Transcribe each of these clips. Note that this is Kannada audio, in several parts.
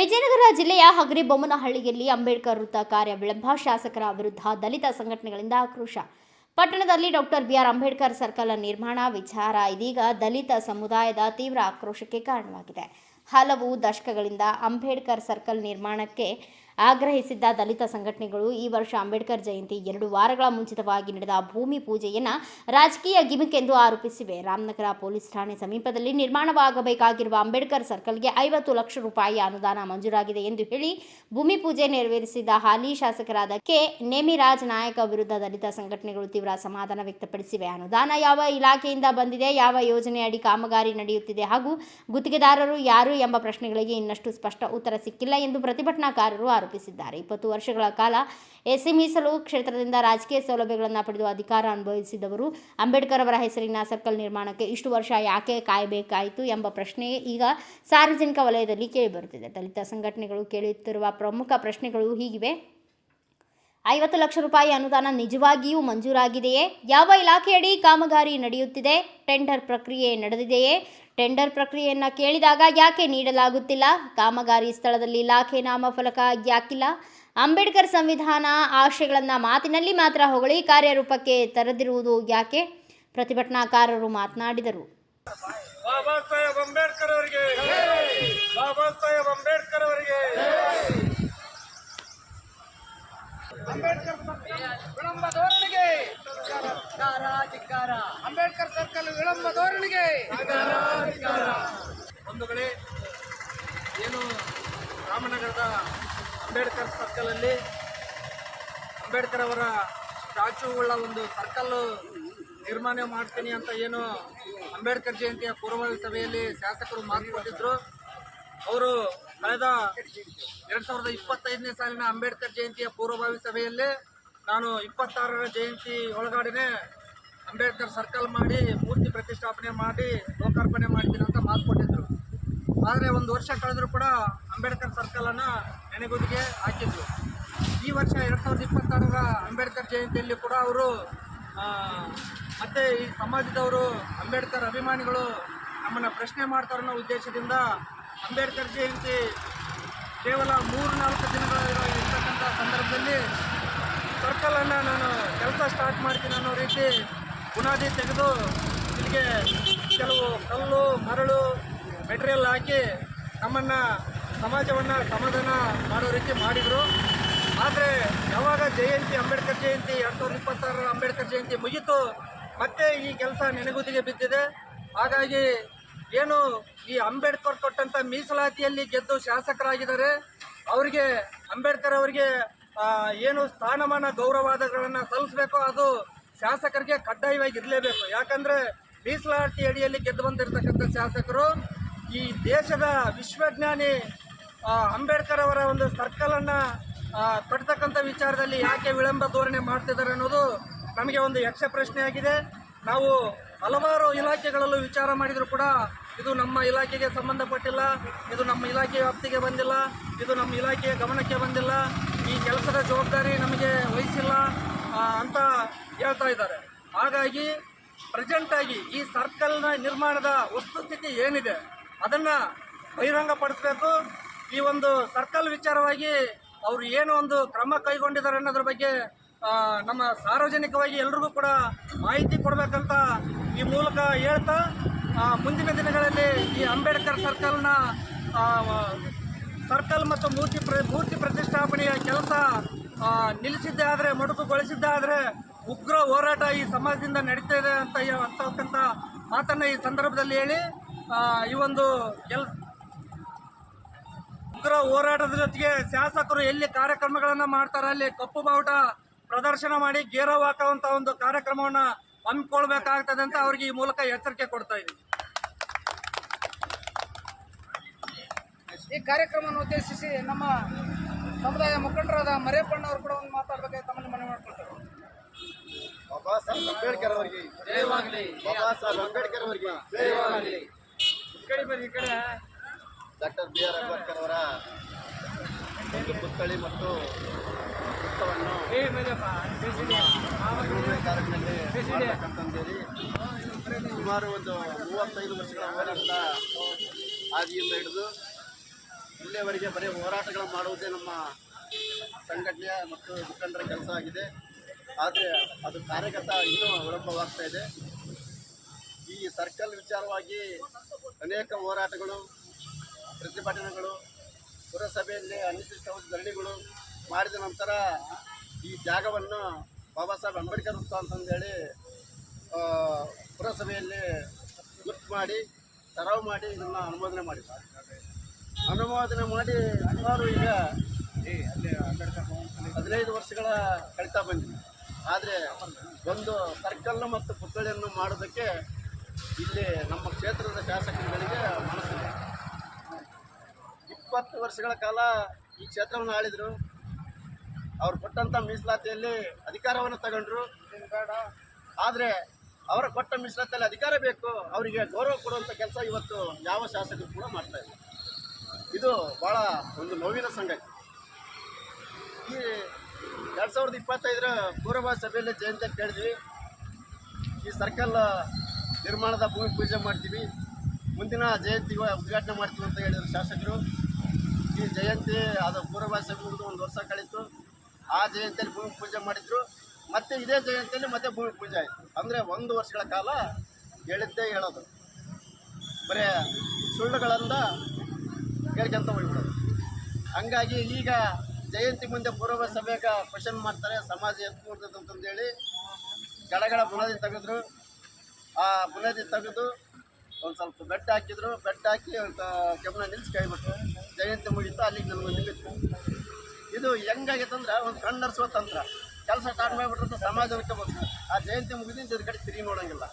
ವಿಜಯನಗರ ಜಿಲ್ಲೆಯ ಹಗರಿಬೊಮ್ಮನಹಳ್ಳಿಯಲ್ಲಿ ಅಂಬೇಡ್ಕರ್ ವೃತ್ತ ಕಾರ್ಯ ವಿಳಂಬ, ಶಾಸಕರ ವಿರುದ್ಧ ದಲಿತ ಸಂಘಟನೆಗಳಿಂದ ಆಕ್ರೋಶ. ಪಟ್ಟಣದಲ್ಲಿ ಡಾಕ್ಟರ್ ಬಿಆರ್ ಅಂಬೇಡ್ಕರ್ ಸರ್ಕಲ್ ನಿರ್ಮಾಣ ವಿಚಾರ ಇದೀಗ ದಲಿತ ಸಮುದಾಯದ ತೀವ್ರ ಆಕ್ರೋಶಕ್ಕೆ ಕಾರಣವಾಗಿದೆ. ಹಲವು ದಶಕಗಳಿಂದ ಅಂಬೇಡ್ಕರ್ ಸರ್ಕಲ್ ನಿರ್ಮಾಣಕ್ಕೆ ಆಗ್ರಹಿಸಿದ್ದ ದಲಿತ ಸಂಘಟನೆಗಳು ಈ ವರ್ಷ ಅಂಬೇಡ್ಕರ್ ಜಯಂತಿ 2 ವಾರಗಳ ಮುಂಚಿತವಾಗಿ ನಡೆದ ಭೂಮಿ ಪೂಜೆಯನ್ನು ರಾಜಕೀಯ ಗಿಮಿಕ್ ಎಂದು ಆರೋಪಿಸಿವೆ. ರಾಮನಗರ ಪೊಲೀಸ್ ಠಾಣೆ ಸಮೀಪದಲ್ಲಿ ನಿರ್ಮಾಣವಾಗಬೇಕಾಗಿರುವ ಅಂಬೇಡ್ಕರ್ ಸರ್ಕಲ್ಗೆ 50 ಲಕ್ಷ ರೂಪಾಯಿ ಅನುದಾನ ಮಂಜೂರಾಗಿದೆ ಎಂದು ಹೇಳಿ ಭೂಮಿ ಪೂಜೆ ನೆರವೇರಿಸಿದ ಹಾಲಿ ಶಾಸಕರಾದ ಕೆ ನೇಮಿರಾಜ್ ನಾಯಕ ವಿರುದ್ಧ ದಲಿತ ಸಂಘಟನೆಗಳು ತೀವ್ರ ಅಸಮಾಧಾನ ವ್ಯಕ್ತಪಡಿಸಿವೆ. ಅನುದಾನ ಯಾವ ಇಲಾಖೆಯಿಂದ ಬಂದಿದೆ, ಯಾವ ಯೋಜನೆಯಡಿ ಕಾಮಗಾರಿ ನಡೆಯುತ್ತಿದೆ ಹಾಗೂ ಗುತ್ತಿಗೆದಾರರು ಯಾರು ಎಂಬ ಪ್ರಶ್ನೆಗಳಿಗೆ ಇನ್ನಷ್ಟು ಸ್ಪಷ್ಟ ಉತ್ತರ ಸಿಕ್ಕಿಲ್ಲ ಎಂದು ಪ್ರತಿಭಟನಾಕಾರರು ಆರೋಪಿಸಿದ್ದಾರೆ. 20 ವರ್ಷಗಳ ಕಾಲ ಎಸ್ಸಿ ಮೀಸಲು ಕ್ಷೇತ್ರದಿಂದ ರಾಜಕೀಯ ಸೌಲಭ್ಯಗಳನ್ನು ಪಡೆದು ಅಧಿಕಾರ ಅನುಭವಿಸಿದವರು ಅಂಬೇಡ್ಕರ್ ಅವರ ಹೆಸರಿನ ಸರ್ಕಲ್ ನಿರ್ಮಾಣಕ್ಕೆ ಇಷ್ಟು ವರ್ಷ ಯಾಕೆ ಕಾಯಬೇಕಾಯಿತು ಎಂಬ ಪ್ರಶ್ನೆ ಈಗ ಸಾರ್ವಜನಿಕ ವಲಯದಲ್ಲಿ ಕೇಳಿಬರುತ್ತಿದೆ. ದಲಿತ ಸಂಘಟನೆಗಳು ಕೇಳುತ್ತಿರುವ ಪ್ರಮುಖ ಪ್ರಶ್ನೆಗಳು ಹೀಗಿವೆ. 50 ಲಕ್ಷ ರೂಪಾಯಿ ಅನುದಾನ ನಿಜವಾಗಿಯೂ ಮಂಜೂರಾಗಿದೆಯೇ? ಯಾವ ಇಲಾಖೆಯಡಿ ಕಾಮಗಾರಿ ನಡೆಯುತ್ತಿದೆ? ಟೆಂಡರ್ ಪ್ರಕ್ರಿಯೆ ನಡೆದಿದೆಯೇ? ಟೆಂಡರ್ ಪ್ರಕ್ರಿಯೆಯನ್ನು ಕೇಳಿದಾಗ ಯಾಕೆ ನೀಡಲಾಗುತ್ತಿಲ್ಲ? ಕಾಮಗಾರಿ ಸ್ಥಳದಲ್ಲಿ ಇಲಾಖೆ ನಾಮಫಲಕ ಯಾಕಿಲ್ಲ? ಅಂಬೇಡ್ಕರ್ ಸಂವಿಧಾನ ಆಶಯಗಳನ್ನು ಮಾತಿನಲ್ಲಿ ಮಾತ್ರ ಹೊಗಳಿ ಕಾರ್ಯರೂಪಕ್ಕೆ ತರದಿರುವುದು ಯಾಕೆ? ಪ್ರತಿಭಟನಾಕಾರರು ಮಾತನಾಡಿದರು. ಬಾಬಾ ಸಾಹೇಬ್ ಅಂಬೇಡ್ಕರ್ ಅವರಿಗೆ, ಬಾಬಾ ಸಾಹೇಬ್ ಅಂಬೇಡ್ಕರ್ ಅವರಿಗೆ. ಅಂಬೇಡ್ಕರ್ ವಿಳಂಬ ಧೋರಣೆಗೆ ಅಂಬೇಡ್ಕರ್ ಸರ್ಕಲ್ ವಿಳಂಬ ಧೋರಣೆಗೆ. ಒಂದು ಕಡೆ ಏನು ರಾಮನಗರದ ಅಂಬೇಡ್ಕರ್ ಸರ್ಕಲಲ್ಲಿ ಅಂಬೇಡ್ಕರ್ ಅವರ ಸ್ಟ್ಯಾಚ್ಯೂಗಳ ಒಂದು ಸರ್ಕಲ್ ನಿರ್ಮಾಣ ಮಾಡ್ತೀನಿ ಅಂತ ಏನು ಅಂಬೇಡ್ಕರ್ ಜಯಂತಿಯ ಪೂರ್ವಭಾವಿ ಸಭೆಯಲ್ಲಿ ಶಾಸಕರು ಮಾತು ಕೊಟ್ಟಿದ್ರು. ಅವರು ಕಳೆದ 2025ನೇ ಸಾಲಿನ ಅಂಬೇಡ್ಕರ್ ಜಯಂತಿಯ ಪೂರ್ವಭಾವಿ ಸಭೆಯಲ್ಲಿ ನಾನು 26ರ ಜಯಂತಿ ಒಳಗಡೆ ಅಂಬೇಡ್ಕರ್ ಸರ್ಕಲ್ ಮಾಡಿ ಮೂರ್ತಿ ಪ್ರತಿಷ್ಠಾಪನೆ ಮಾಡಿ ಲೋಕಾರ್ಪಣೆ ಮಾಡ್ತೀನಿ ಅಂತ ಮಾತು ಕೊಟ್ಟಿದ್ರು. ಆದರೆ 1 ವರ್ಷ ಕಳೆದರೂ ಕೂಡ ಅಂಬೇಡ್ಕರ್ ಸರ್ಕಲನ್ನು ನೆನೆಗುದಿಗೆ ಹಾಕಿದ್ರು. ಈ ವರ್ಷ 2026ರ ಅಂಬೇಡ್ಕರ್ ಜಯಂತಿಯಲ್ಲಿ ಕೂಡ ಅವರು ಮತ್ತು ಈ ಸಮಾಜದವರು ಅಂಬೇಡ್ಕರ್ ಅಭಿಮಾನಿಗಳು ನಮ್ಮನ್ನು ಪ್ರಶ್ನೆ ಮಾಡ್ತಾರೆ ಅನ್ನೋ ಉದ್ದೇಶದಿಂದ ಅಂಬೇಡ್ಕರ್ ಜಯಂತಿ ಕೇವಲ 3-4 ದಿನಗಳ ಇರ್ತಕ್ಕಂಥ ಸಂದರ್ಭದಲ್ಲಿ ಸರ್ಕಲನ್ನು ನಾನು ಕೆಲಸ ಸ್ಟಾರ್ಟ್ ಮಾಡ್ತೀನಿ ಅನ್ನೋ ರೀತಿ ಬುನಾದಿ ತೆಗೆದು ಇಲ್ಲಿಗೆ ಕೆಲವು ಕಲ್ಲು ಮರಳು ಮೆಟೀರಿಯಲ್ ಹಾಕಿ ನಮ್ಮನ್ನು ಸಮಾಜವನ್ನು ಸಮಾಧಾನ ಮಾಡೋ ರೀತಿ ಮಾಡಿದರು. ಆದರೆ ಯಾವಾಗ ಜಯಂತಿ ಅಂಬೇಡ್ಕರ್ ಜಯಂತಿ 2026ರ ಅಂಬೇಡ್ಕರ್ ಜಯಂತಿ ಮುಗಿತು, ಮತ್ತೆ ಈ ಕೆಲಸ ನೆನೆಗುದಿಗೆ ಬಿದ್ದಿದೆ. ಹಾಗಾಗಿ ಏನು ಈ ಅಂಬೇಡ್ಕರ್ ಕೊಟ್ಟಂಥ ಮೀಸಲಾತಿಯಲ್ಲಿ ಗೆದ್ದು ಶಾಸಕರಾಗಿದ್ದಾರೆ, ಅವರಿಗೆ ಅಂಬೇಡ್ಕರ್ ಅವರಿಗೆ ಏನು ಸ್ಥಾನಮಾನ ಗೌರವಾದಗಳನ್ನು ಸಲ್ಲಿಸಬೇಕು, ಅದು ಶಾಸಕರಿಗೆ ಕಡ್ಡಾಯವಾಗಿ ಇರಲೇಬೇಕು. ಯಾಕಂದರೆ ಮೀಸಲಾತಿ ಅಡಿಯಲ್ಲಿ ಗೆದ್ದು ಬಂದಿರತಕ್ಕಂಥ ಶಾಸಕರು ಈ ದೇಶದ ವಿಶ್ವಜ್ಞಾನಿ ಅಂಬೇಡ್ಕರ್ ಅವರ ಒಂದು ಸರ್ಕಲನ್ನು ಕಟ್ತಕ್ಕಂಥ ವಿಚಾರದಲ್ಲಿ ಯಾಕೆ ವಿಳಂಬ ಧೋರಣೆ ಮಾಡ್ತಿದ್ದಾರೆ ಅನ್ನೋದು ನಮಗೆ ಒಂದು ಯಕ್ಷ ಪ್ರಶ್ನೆಯಾಗಿದೆ. ನಾವು ಹಲವಾರು ಇಲಾಖೆಗಳಲ್ಲೂ ವಿಚಾರ ಮಾಡಿದರೂ ಕೂಡ ಇದು ನಮ್ಮ ಇಲಾಖೆಗೆ ಸಂಬಂಧಪಟ್ಟಿಲ್ಲ, ಇದು ನಮ್ಮ ಇಲಾಖೆಯ ವ್ಯಾಪ್ತಿಗೆ ಬಂದಿಲ್ಲ, ಇದು ನಮ್ಮ ಇಲಾಖೆಯ ಗಮನಕ್ಕೆ ಬಂದಿಲ್ಲ, ಈ ಕೆಲಸದ ಜವಾಬ್ದಾರಿ ನಮಗೆ ವಹಿಸಿಲ್ಲ ಅಂತ ಹೇಳ್ತಾ ಇದ್ದಾರೆ. ಹಾಗಾಗಿ ಪ್ರೆಸೆಂಟಾಗಿ ಈ ಸರ್ಕಲ್ನ ನಿರ್ಮಾಣದ ವಸ್ತುಸ್ಥಿತಿ ಏನಿದೆ ಅದನ್ನು ಬಹಿರಂಗಪಡಿಸಬೇಕು. ಈ ಒಂದು ಸರ್ಕಲ್ ವಿಚಾರವಾಗಿ ಅವರು ಏನು ಒಂದು ಕ್ರಮ ಕೈಗೊಂಡಿದ್ದಾರೆ ಅನ್ನೋದ್ರ ಬಗ್ಗೆ ನಮ್ಮ ಸಾರ್ವಜನಿಕವಾಗಿ ಎಲ್ರಿಗೂ ಕೂಡ ಮಾಹಿತಿ ಕೊಡಬೇಕಂತ ಈ ಮೂಲಕ ಹೇಳ್ತಾ, ಮುಂದಿನ ದಿನಗಳಲ್ಲಿ ಈ ಅಂಬೇಡ್ಕರ್ ಸರ್ಕಲ್ ಮತ್ತು ಮೂರ್ತಿ ಪ್ರತಿಷ್ಠಾಪನೆಯ ಕೆಲಸ ನಿಲ್ಲಿಸಿದ್ದೇ ಆದರೆ, ಮೊಟಕುಗೊಳಿಸಿದ್ದೇ ಆದರೆ ಉಗ್ರ ಹೋರಾಟ ಈ ಸಮಾಜದಿಂದ ನಡೀತಾ ಇದೆ ಅಂತಕ್ಕಂಥ ಮಾತನ್ನು ಈ ಸಂದರ್ಭದಲ್ಲಿ ಹೇಳಿ, ಈ ಒಂದು ಉಗ್ರ ಹೋರಾಟದ ಜೊತೆಗೆ ಶಾಸಕರು ಎಲ್ಲಿ ಕಾರ್ಯಕ್ರಮಗಳನ್ನು ಮಾಡ್ತಾರೆ ಅಲ್ಲಿ ಕಪ್ಪು ಬಾವುಟ ಪ್ರದರ್ಶನ ಮಾಡಿ ಗೇರವ್ ಹಾಕುವಂಥ ಒಂದು ಕಾರ್ಯಕ್ರಮವನ್ನು ಹಮ್ಮಿಕೊಳ್ಬೇಕಾಗ್ತದೆ ಅಂತ ಅವ್ರಿಗೆ ಈ ಮೂಲಕ ಎಚ್ಚರಿಕೆ ಕೊಡ್ತಾ ಇದ್ದೀವಿ. ಈ ಕಾರ್ಯಕ್ರಮವನ್ನು ಉದ್ದೇಶಿಸಿ ನಮ್ಮ ಸಮುದಾಯ ಮುಖಂಡರಾದ ಮರೇಪಣ್ಣ ಅವರು ಕೂಡ ಒಂದು ಮಾತಾಡಬೇಕಾಗಿ ತಮ್ಮನ್ನು ಮನವಿ ಮಾಡ್ಕೊಳ್ತಾರೆ. ಬಾಬಾ ಸಾಹೇಬ್ ಅಂಬೇಡ್ಕರ್ ಅವರಿಗೆ ಜಯವಾಗಲಿ. ಬಾಬಾ ಸಾಹೇಬ್ ಅಂಬೇಡ್ಕರ್ ಅವರಿಗೆ ಜಯವಾಗಲಿ. ಈ ಕಡೆ ಡಾಕ್ಟರ್ ಬಿಆರ್ ಅಂಬೇಡ್ಕರ್ ಅವರ ಒಂದು ಪುತ್ಥಳಿ ಮತ್ತು ಪುಸ್ತಕವನ್ನು ಕಾರ್ಯಕ್ರಮದಲ್ಲಿ ಮಾಡಬೇಕಂತಂದೇಳಿ ಸುಮಾರು ಒಂದು 35 ವರ್ಷಗಳ ಹೋರಾಟದ ಹಾದಿಯಿಂದ ಹಿಡಿದು ಇಲ್ಲಿಯವರೆಗೆ ಬರೀ ಹೋರಾಟಗಳು ಮಾಡುವುದೇ ನಮ್ಮ ಸಂಘಟನೆಯ ಮತ್ತು ಮುಖಂಡರ ಕೆಲಸ ಆಗಿದೆ. ಆದರೆ ಅದು ಕಾರ್ಯಗತ ಇನ್ನೂ ವಿಳಂಬವಾಗ್ತಾ ಇದೆ. ಈ ಸರ್ಕಲ್ ವಿಚಾರವಾಗಿ ಅನೇಕ ಹೋರಾಟಗಳು, ಪ್ರತಿಭಟನೆಗಳು, ಪುರಸಭೆಯಲ್ಲಿ ಅನಿರ್ದಿಷ್ಟಾವಧಿ ಧರಣಿಗಳು ಮಾಡಿದ ನಂತರ ಈ ಜಾಗವನ್ನು ಬಾಬಾ ಸಾಹೇಬ್ ಅಂಬೇಡ್ಕರ್ ವೃತ್ತ ಅಂತಂದೇಳಿ ಪುರಸಭೆಯಲ್ಲಿ ಗುರ್ತು ಮಾಡಿ ತೆರವು ಮಾಡಿ ಇದನ್ನು ಅನುಮೋದನೆ ಮಾಡಿದ್ದಾರೆ. ಅನುಮೋದನೆ ಮಾಡಿ ಸುಮಾರು ಈಗ 15 ವರ್ಷಗಳ ಕಳೀತಾ ಬಂದಿದೆ. ಆದರೆ ಒಂದು ಸರ್ಕಲ್ ಮತ್ತು ಪುತ್ಥಳಿಯನ್ನು ಮಾಡೋದಕ್ಕೆ ಇಲ್ಲಿ ನಮ್ಮ ಕ್ಷೇತ್ರದ ಶಾಸಕರುಗಳಿಗೆ ಮನಸ್ಸಿದೆ. 20 ವರ್ಷಗಳ ಕಾಲ ಈ ಕ್ಷೇತ್ರವನ್ನು ಆಳಿದರು. ಅವ್ರು ಕೊಟ್ಟಂಥ ಮೀಸಲಾತಿಯಲ್ಲಿ ಅಧಿಕಾರವನ್ನು ತಗೊಂಡ್ರು. ಆದರೆ ಅವರ ಕೊಟ್ಟ ಮೀಸಲಾತಿಯಲ್ಲಿ ಅಧಿಕಾರ ಬೇಕು, ಅವರಿಗೆ ಗೌರವ ಕೊಡುವಂಥ ಕೆಲಸ ಇವತ್ತು ಯಾವ ಶಾಸಕರು ಕೂಡ ಮಾಡ್ತಾ ಇಲ್ಲ. ಇದು ಭಾಳ ಒಂದು ನೋವಿನ ಸಂಗತಿ. ಈ 2025ರ ಪೂರ್ವಭಾವಿ ಸಭೆಯಲ್ಲಿ ಜಯಂತಿ ಕೇಳಿದ್ವಿ. ಈ ಸರ್ಕಲ್ ನಿರ್ಮಾಣದ ಭೂಮಿ ಪೂಜೆ ಮಾಡ್ತೀವಿ, ಮುಂದಿನ ಜಯಂತಿ ಉದ್ಘಾಟನೆ ಮಾಡ್ತೀವಿ ಅಂತ ಹೇಳಿದರು ಶಾಸಕರು. ಈ ಜಯಂತಿ ಅದು ಪೂರ್ವಭಾವಿ ಸಭೆ ಮುಗಿದು 1 ವರ್ಷ ಕಳೀತು. ಆ ಜಯಂತಿಯಲ್ಲಿ ಭೂಮಿ ಪೂಜೆ ಮಾಡಿದ್ರು. ಮತ್ತೆ ಇದೇ ಜಯಂತಿಯಲ್ಲಿ ಮತ್ತೆ ಭೂಮಿ ಪೂಜೆ ಆಯಿತು. ಅಂದರೆ 1 ವರ್ಷಗಳ ಕಾಲ ಹೇಳಿದ್ದೇ ಹೇಳೋದು, ಬರೀ ಸುಳ್ಳುಗಳಿಂದ ಹೇಳ್ಕೊಂತ ಹೋಗ್ಬಿಡೋದು. ಹಂಗಾಗಿ ಈಗ ಜಯಂತಿ ಮುಂದೆ ಪೂರ್ವಭಾವಿ ಸಭೆಗೆ ಕ್ವಶನ್ ಮಾಡ್ತಾರೆ, ಸಮಾಜ ಎತ್ಕೊಡ್ತದೆ ಅಂತಂದೇಳಿ ಕೆಳಗಡೆ ಬುನಾದಿ ತೆಗೆದ್ರು. ಆ ಬುನಾದಿ ತೆಗೆದು ಒಂದು ಸ್ವಲ್ಪ ಬೆಟ್ಟ ಹಾಕಿದ್ರು. ಬೆಟ್ಟ ಹಾಕಿ ಕೆಮ್ಮನ ನಿಲ್ಲಿಸಿ ಕೈಬಿಟ್ರು. ಜಯಂತಿ ಮುಗೀತು, ಅಲ್ಲಿಗೆ ನಮ್ಗೆ ನಿಲ್ಲಿತ್ತು. ಇದು ಹೆಂಗಾಗೈತೆ ಅಂದ್ರೆ ಒಂದು ಕಣ್ಣರಿಸುವ ತಂತ್ರ. ಕೆಲಸ ಸ್ಟಾರ್ಟ್ ಮಾಡಿಬಿಟ್ರೆ ಸಮಾಜಕ್ಕೆ ಬಂತು. ಆ ಜಯಂತಿ ಮುಗಿದಿಂದ ಇದ್ರ ಕಡೆ ತಿರುಗಿ ನೋಡೋಂಗಿಲ್ಲ.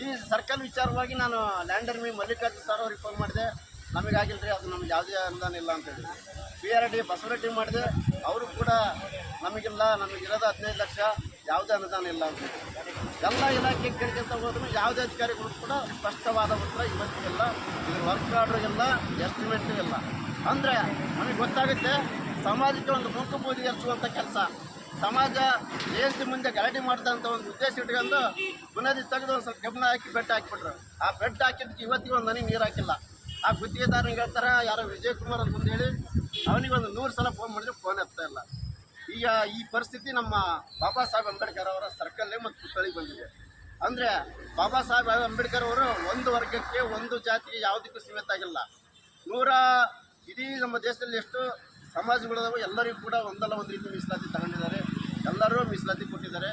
ಈ ಸರ್ಕಲ್ ವಿಚಾರವಾಗಿ ನಾನು ಲ್ಯಾಂಡರ್ ಮಲ್ಲಿಕಾರ್ಜುನ ಸರ್ ಅವ್ರಿಗೆ ಫೋನ್ ಮಾಡಿದೆ. ನಮಗಾಗಿಲ್ಲ ರೀ, ಅದು ನಮ್ಗೆ ಯಾವುದೇ ಅನುದಾನ ಇಲ್ಲ ಅಂತೇಳಿ. PRD ಬಸವರೆಡ್ಡಿ ಮಾಡಿದೆ, ಅವರು ಕೂಡ ನಮಗಿಲ್ಲ, ನಮಗಿರೋದು 15 ಲಕ್ಷ, ಯಾವುದೇ ಅನುದಾನ ಇಲ್ಲ ಅಂತ. ಎಲ್ಲ ಇಲಾಖೆ ಕೇಳ್ಕೊಂತ ಹೋದ್ರು ಯಾವುದೇ ಅಧಿಕಾರಿಗಳು ಕೂಡ ಸ್ಪಷ್ಟವಾದ ಉತ್ತರ ಇವತ್ತಿಗೆಲ್ಲ, ಇದ್ರ ವರ್ಕ್ ಆರ್ಡ್ರಿಗೆಲ್ಲ, ಎಸ್ಟಿಮೇಟು ಇಲ್ಲ. ಅಂದರೆ ನಮಗೆ ಗೊತ್ತಾಗುತ್ತೆ ಸಮಾಜಕ್ಕೆ ಒಂದು ಮೂಕಬೂದಿ ಹಚ್ಚುವಂಥ ಕೆಲಸ. ಸಮಾಜ ಜಯಂತಿ ಮುಂದೆ ಗಲಾಟೆ ಮಾಡ್ದಂಥ ಒಂದು ಉದ್ದೇಶ ಇಟ್ಕೊಂಡು ಬುನಾದಿ ತೆಗೆದು ಒಂದು ಸ್ವಲ್ಪ ಗಮನ ಹಾಕಿ ಬೆಟ್ಟ ಹಾಕಿಬಿಟ್ರು. ಆ ಬೆಟ್ಟ ಹಾಕಿದ್ದಕ್ಕೆ ಇವತ್ತಿಗೆ ಒಂದು ನನಗೆ ನೀರು ಹಾಕಿಲ್ಲ. ಆ ಗುತ್ತಿಗೆದಾರನಿಗೆ ಹೇಳ್ತಾರೆ, ಯಾರೋ ವಿಜಯ್ ಕುಮಾರ್ ಅಂತ ಹೇಳಿ ಅವನಿಗೆ ಒಂದು 100 ಸಲ ಫೋನ್ ಮಾಡಿದ್ರೆ ಫೋನ್ ಎತ್ತಾ ಇಲ್ಲ. ಈಗ ಈ ಪರಿಸ್ಥಿತಿ ನಮ್ಮ ಬಾಬಾ ಸಾಹೇಬ್ ಅಂಬೇಡ್ಕರ್ ಅವರ ಸರ್ಕಲ್ಲೇ ಮತ್ತು ಪುತ್ಥಳಿಗೆ ಬಂದಿದೆ. ಅಂದರೆ ಬಾಬಾ ಸಾಹೇಬ್ ಅಂಬೇಡ್ಕರ್ ಅವರು ಒಂದು ವರ್ಗಕ್ಕೆ, ಒಂದು ಜಾತಿಗೆ ಯಾವುದಕ್ಕೂ ಸೀಮಿತ ಆಗಿಲ್ಲ. ಇಡೀ ನಮ್ಮ ದೇಶದಲ್ಲಿ ಎಷ್ಟು ಸಮಾಜಗಳಿದಾವೆ ಎಲ್ಲರಿಗೂ ಕೂಡ ಒಂದಲ್ಲ ಒಂದು ರೀತಿ ಮೀಸಲಾತಿ ತಗೊಂಡಿದ್ದಾರೆ. ಎಲ್ಲರೂ ಮೀಸಲಾತಿ ಕೊಟ್ಟಿದ್ದಾರೆ.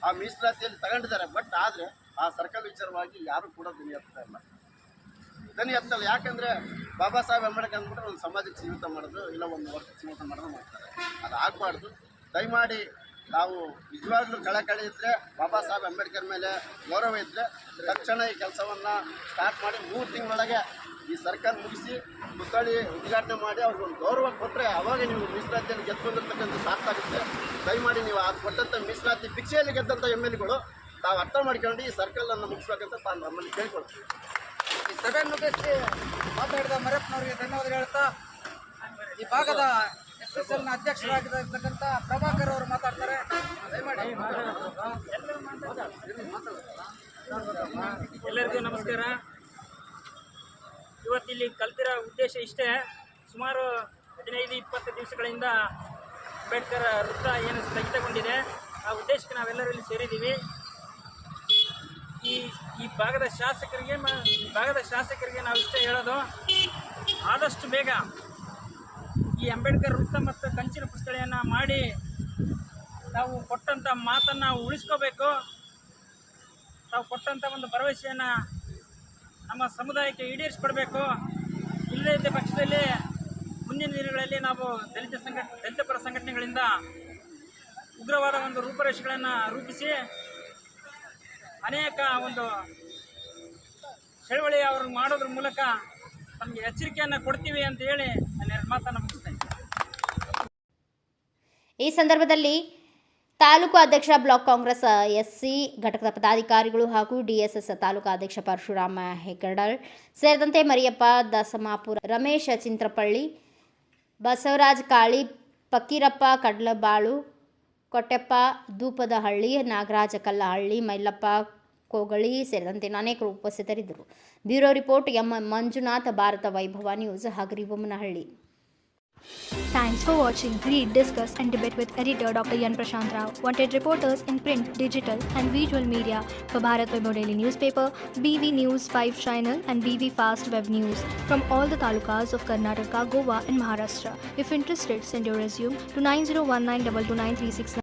ಆ ಮೀಸಲಾತಿಯಲ್ಲಿ ತಗೊಂಡಿದ್ದಾರೆ. ಬಟ್ ಆದರೆ ಆ ಸರ್ಕಲ್ ವಿಚಾರವಾಗಿ ಯಾರೂ ಕೂಡ ಧ್ವನಿ ಎತ್ತಲ್ಲ. ಯಾಕಂದರೆ ಬಾಬಾ ಸಾಹೇಬ್ ಅಂಬೇಡ್ಕರ್ ಅಂದ್ಬಿಟ್ರೆ ಒಂದು ಸಮಾಜಕ್ಕೆ ಸೀಮಿತ ಮಾಡೋದು, ಇಲ್ಲ ಒಂದು ವರ್ಗಕ್ಕೆ ಸೀಮಿತ ಮಾಡೋದು ಮಾಡ್ತಾರೆ. ಅದು ಆಗಬಾರ್ದು. ದಯಮಾಡಿ ನಾವು ನಿಜವಾಗ್ಲೂ ಕಳಕಳಿ ಇದ್ದರೆ, ಬಾಬಾ ಸಾಹೇಬ್ ಅಂಬೇಡ್ಕರ್ ಮೇಲೆ ಗೌರವ ಇದ್ದರೆ ತಕ್ಷಣ ಈ ಕೆಲಸವನ್ನು ಸ್ಟಾರ್ಟ್ ಮಾಡಿ 3 ತಿಂಗಳೊಳಗೆ ಈ ಸರ್ಕಲ್ ಮುಗಿಸಿ ಪುತ್ಥಳಿ ಉದ್ಘಾಟನೆ ಮಾಡಿ ಅವ್ರಿಗೊಂದು ಗೌರವ ಕೊಟ್ಟರೆ ಅವಾಗ ನೀವು ಮೀಸಲಾತಿಯನ್ನು ಗೆದ್ದುಕೊಂಡಿರ್ತಕ್ಕಂಥ ಸಾಕಾಗುತ್ತೆ. ದಯಮಾಡಿ ನೀವು ಅದು ಕೊಟ್ಟಂಥ ಮೀಸಲಾತಿ ಭಿಕ್ಷೆಯಲ್ಲಿ ಗೆದ್ದಂಥ MLAಗಳು ತಾವು ಅರ್ಥ ಮಾಡ್ಕೊಂಡು ಈ ಸರ್ಕಲನ್ನು ಮುಗಿಸ್ಬೇಕಂತ ತಾನು ನಮ್ಮಲ್ಲಿ ಕೇಳ್ಕೊಳ್ತೀವಿ. ಈ ಸಭೆ ಮುಗಿಸಿ ಮಾತಾಡಿದ ಮರಪ್ಪನವರಿಗೆ ಧನ್ಯವಾದ ಹೇಳ್ತಾ, ಈ ಭಾಗದ SSLನ ಅಧ್ಯಕ್ಷರಾಗಿರ್ತಕ್ಕಂಥ ಪ್ರಭಾಕರ್ ಅವರು ಮಾತಾಡ್ತಾರೆ. ಎಲ್ಲರಿಗೂ ನಮಸ್ಕಾರ. ಇವತ್ತಿಲ್ಲಿ ಕಲ್ತಿರೋ ಉದ್ದೇಶ ಇಷ್ಟೇ. ಸುಮಾರು 15-20 ದಿವಸಗಳಿಂದ ಅಂಬೇಡ್ಕರ್ ವೃತ್ತ ಏನು ಸ್ಥಗಿತಗೊಂಡಿದೆ, ಆ ಉದ್ದೇಶಕ್ಕೆ ನಾವೆಲ್ಲರೂ ಇಲ್ಲಿ ಸೇರಿದ್ದೀವಿ. ಈ ಭಾಗದ ಶಾಸಕರಿಗೆ ನಾವು ಇಷ್ಟೇ ಹೇಳೋದು, ಆದಷ್ಟು ಬೇಗ ಈ ಅಂಬೇಡ್ಕರ್ ವೃತ್ತ ಮತ್ತು ಕಂಚಿನ ಪುತ್ಥಳಿಯನ್ನು ಮಾಡಿ ತಾವು ಕೊಟ್ಟಂಥ ಮಾತನ್ನು ಉಳಿಸ್ಕೋಬೇಕು. ತಾವು ಕೊಟ್ಟಂಥ ಒಂದು ಭರವಸೆಯನ್ನು ನಮ್ಮ ಸಮುದಾಯಕ್ಕೆ ಈಡೇರಿಸಿಕೊಡ್ಬೇಕು. ಇಲ್ಲದೇ ಇದ್ದ ಪಕ್ಷದಲ್ಲಿ ಮುಂದಿನ ದಿನಗಳಲ್ಲಿ ನಾವು ದಲಿತ ಪರ ಸಂಘಟನೆಗಳಿಂದ ಉಗ್ರವಾದ ಒಂದು ರೂಪರೇಷೆಗಳನ್ನು ರೂಪಿಸಿ ಅನೇಕ ಒಂದು ಚಳವಳಿ ಅವರು ಮಾಡೋದ್ರ ಮೂಲಕ ನಮಗೆ ಎಚ್ಚರಿಕೆಯನ್ನು ಕೊಡ್ತೀವಿ ಅಂತ ಹೇಳಿ ನಾನು 2 ಮಾತನ್ನು ಮುಗಿಸ್ತೇನೆ. ಈ ಸಂದರ್ಭದಲ್ಲಿ ತಾಲೂಕು ಅಧ್ಯಕ್ಷ ಬ್ಲಾಕ್ ಕಾಂಗ್ರೆಸ್ SC ಘಟಕದ ಪದಾಧಿಕಾರಿಗಳು ಹಾಗೂ DSS ತಾಲೂಕು ಅಧ್ಯಕ್ಷ ಪರಶುರಾಮ ಹೆಗಡಳ್ ಸೇರಿದಂತೆ ಮರಿಯಪ್ಪ ದಸಮಾಪುರ, ರಮೇಶ್ ಚಿಂತ್ರಪಳ್ಳಿ, ಬಸವರಾಜ್ ಕಾಳಿ, ಫಕೀರಪ್ಪ ಕಡ್ಲಬಾಳು, ಕೊಟ್ಟೆಪ್ಪ ದೂಪದಹಳ್ಳಿ, ನಾಗರಾಜ ಕಲ್ಲಹಳ್ಳಿ, ಮೈಲಪ್ಪ ಕೋಗಳಿ ಸೇರಿದಂತೆ ಅನೇಕರು ಉಪಸ್ಥಿತರಿದ್ದರು. Bureau report M. Manjunath, Bharat Vaibhav news, Hagaribommanahalli. Thanks for watching. Read, discuss, and debate with editor Dr. Yan Prashant Rao. Wanted reporters in print, digital, and visual media for Bharat Vaibhav Daily Newspaper, BV News 5 Channel, and BV Fast Web News from all the talukas of Karnataka, Goa, and Maharashtra. If interested, send your resume to 9019229369.